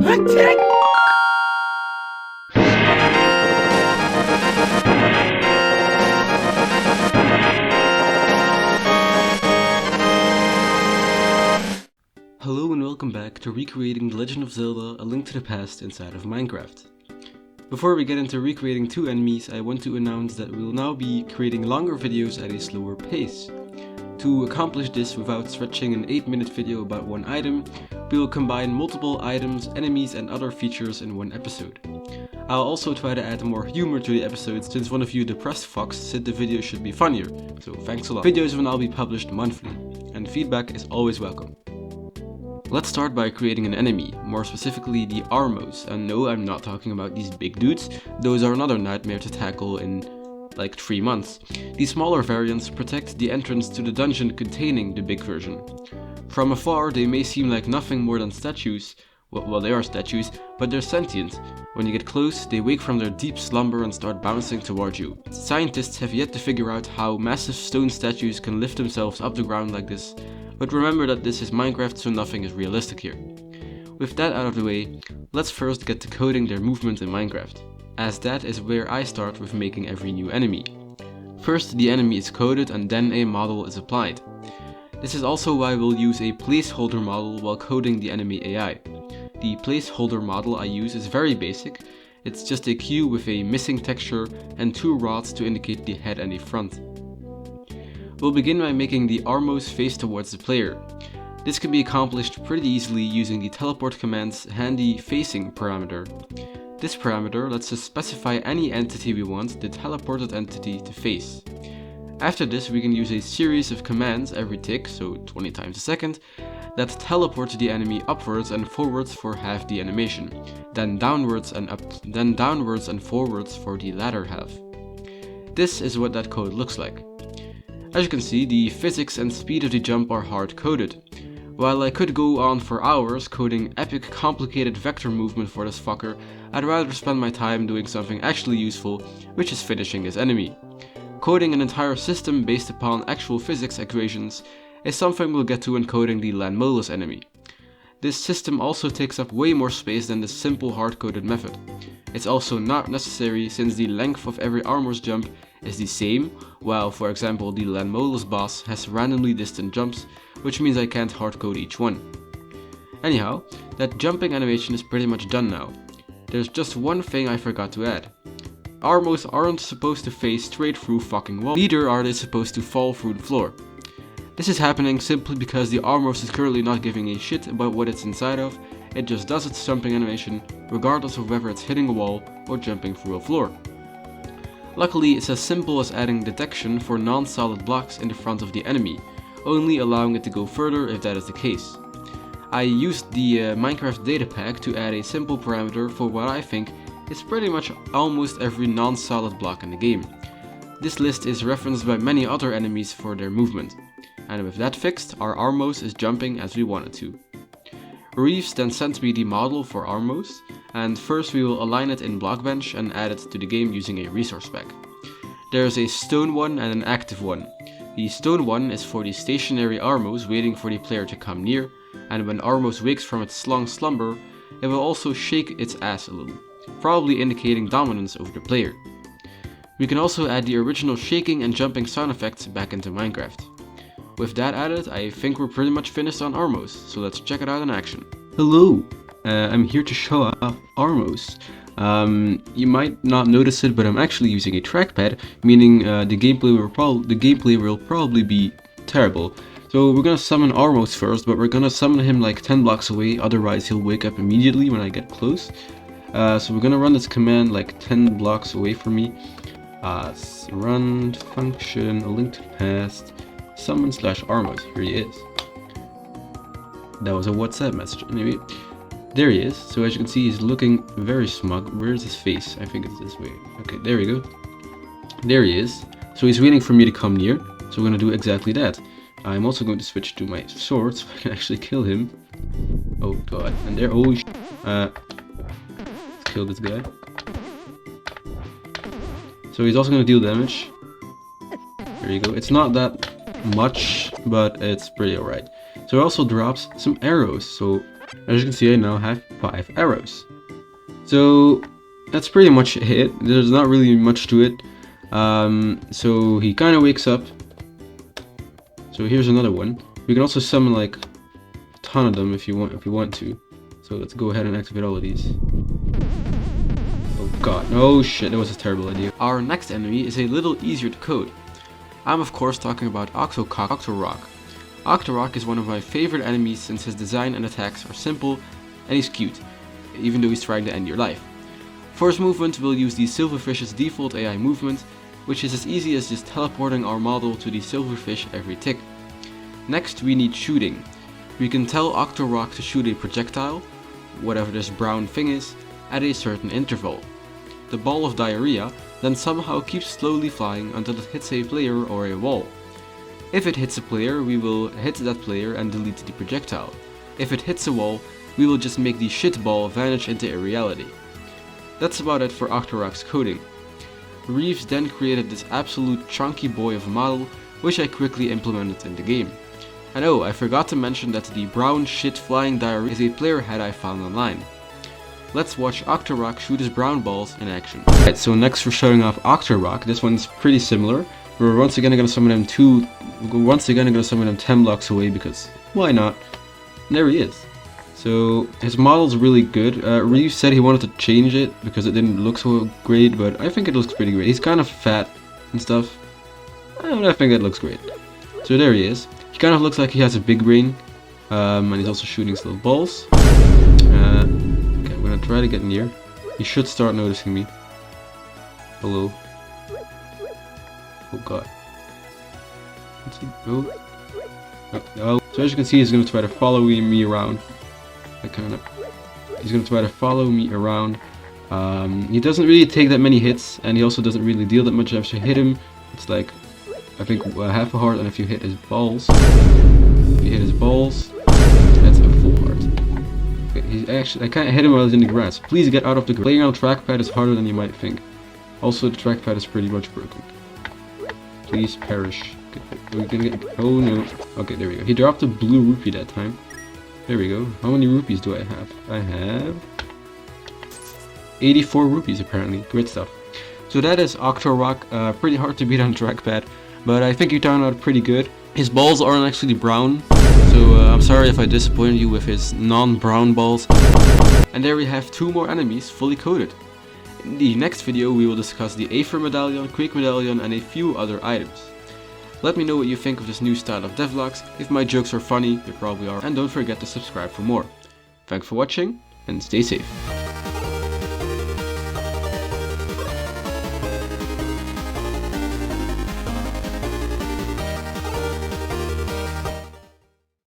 Attack! Hello and welcome back to recreating The Legend of Zelda: A Link to the Past inside of Minecraft. Before we get into recreating two enemies, I want to announce that we will now be creating longer videos at a slower pace. To accomplish this without stretching an 8-minute video about one item, we will combine multiple items, enemies and other features in one episode. I'll also try to add more humor to the episodes since one of you depressed fucks said the video should be funnier, so thanks a lot. Videos will now be published monthly, and feedback is always welcome. Let's start by creating an enemy, more specifically the Armos, and no, I'm not talking about these big dudes, those are another nightmare to tackle in like 3 months. These smaller variants protect the entrance to the dungeon containing the big version. From afar they may seem like nothing more than statues, well they are statues, but they're sentient. When you get close, they wake from their deep slumber and start bouncing toward you. Scientists have yet to figure out how massive stone statues can lift themselves up the ground like this, but remember that this is Minecraft, so nothing is realistic here. With that out of the way, let's first get to coding their movement in Minecraft, as that is where I start with making every new enemy. First the enemy is coded and then a model is applied. This is also why we'll use a placeholder model while coding the enemy AI. The placeholder model I use is very basic, it's just a cube with a missing texture and 2 rods to indicate the head and the front. We'll begin by making the Armos face towards the player. This can be accomplished pretty easily using the teleport command's handy facing parameter. This parameter lets us specify any entity we want the teleported entity to face. After this we can use a series of commands every tick, so 20 times a second, that teleport the enemy upwards and forwards for half the animation, then downwards and forwards for the latter half. This is what that code looks like. As you can see, the physics and speed of the jump are hard coded. While I could go on for hours coding epic complicated vector movement for this fucker, I'd rather spend my time doing something actually useful, which is finishing this enemy. Coding an entire system based upon actual physics equations is something we'll get to when coding the Landmolus enemy. This system also takes up way more space than the simple hard-coded method. It's also not necessary since the length of every Armor's jump is the same, while for example the Landmolus boss has randomly distant jumps, which means I can't hard-code each one. Anyhow, that jumping animation is pretty much done now. There's just one thing I forgot to add. Armos aren't supposed to face straight through fucking walls, neither are they supposed to fall through the floor. This is happening simply because the Armos is currently not giving a shit about what it's inside of, it just does its jumping animation regardless of whether it's hitting a wall or jumping through a floor. Luckily it's as simple as adding detection for non-solid blocks in the front of the enemy, only allowing it to go further if that is the case. I used the Minecraft data pack to add a simple parameter for what I think is pretty much almost every non-solid block in the game. This list is referenced by many other enemies for their movement. And with that fixed, our Armos is jumping as we want it to. Reeves then sent me the model for Armos, and first we will align it in Blockbench and add it to the game using a resource pack. There is a stone one and an active one. The stone one is for the stationary Armos waiting for the player to come near, and when Armos wakes from its long slumber, it will also shake its ass a little, probably indicating dominance over the player. We can also add the original shaking and jumping sound effects back into Minecraft. With that added, I think we're pretty much finished on Armos, so let's check it out in action. Hello! I'm here to show off Armos. You might not notice it, but I'm actually using a trackpad, meaning the gameplay will probably be terrible. So we're gonna summon Armos first, but we're gonna summon him like 10 blocks away, otherwise he'll wake up immediately when I get close. So we're gonna run this command like 10 blocks away from me. Run function, a link to the past, summon /Armos, here he is. That was a WhatsApp message, maybe. There he is, so as you can see he's looking very smug. Where's his face? I think it's this way. Okay, there we go. There he is. So he's waiting for me to come near, so we're gonna do exactly that. I'm also going to switch to my sword so I can actually kill him. Oh god, and there, oh sh**. Let's kill this guy. So he's also gonna deal damage. There you go, it's not that much, but it's pretty alright. So it also drops some arrows, so As you can see, I now have 5 arrows. So that's pretty much it. There's not really much to it. So he kind of wakes up. So here's another one. We can also summon like a ton of them if you want to. So let's go ahead and activate all of these. Oh god, oh shit, that was a terrible idea. Our next enemy is a little easier to code. I'm of course talking about Octorok. Octorok is one of my favorite enemies since his design and attacks are simple and he's cute, even though he's trying to end your life. For his movement, we'll use the Silverfish's default AI movement, which is as easy as just teleporting our model to the Silverfish every tick. Next, we need shooting. We can tell Octorok to shoot a projectile, whatever this brown thing is, at a certain interval. The ball of diarrhea then somehow keeps slowly flying until it hits a player or a wall. If it hits a player, we will hit that player and delete the projectile. If it hits a wall, we will just make the shit ball vanish into irreality. That's about it for Octorok's coding. Reeves then created this absolute chunky boy of a model, which I quickly implemented in the game. And oh, I forgot to mention that the brown shit flying diarrhea is a player head I found online. Let's watch Octorok shoot his brown balls in action. Alright, so next we're showing off Octorok. This one's pretty similar. We're once again gonna summon him 10 blocks away because why not? And there he is. So his model's really good. Reeves said he wanted to change it because it didn't look so great, but I think it looks pretty great. He's kind of fat and stuff. I think it looks great. So there he is. He kind of looks like he has a big brain, and he's also shooting his little balls. Okay, I'm gonna try to get near. He should start noticing me. Hello. Oh god. Let's see. Oh. Oh. So as you can see, he's gonna try to follow me around. He's gonna try to follow me around. He doesn't really take that many hits, and he also doesn't really deal that much. If you hit him, it's like I think half a heart, and if you hit his balls, that's a full heart. Okay, he's actually I can't hit him while he's in the grass. Please get out of the grass. Playing on a trackpad is harder than you might think. Also, the trackpad is pretty much broken. Please perish. Okay, we're gonna get. Oh no. Okay, there we go. He dropped a blue rupee that time. There we go. How many rupees do I have? I have 84 rupees apparently. Great stuff. So that is Octorok. Pretty hard to beat on trackpad, but I think he turned out pretty good. His balls aren't actually brown, so I'm sorry if I disappointed you with his non-brown balls. And there we have 2 more enemies fully coded. In the next video we will discuss the Aether Medallion, Quake Medallion, and a few other items. Let me know what you think of this new style of devlogs. If my jokes are funny, they probably are, and don't forget to subscribe for more. Thanks for watching, and stay safe.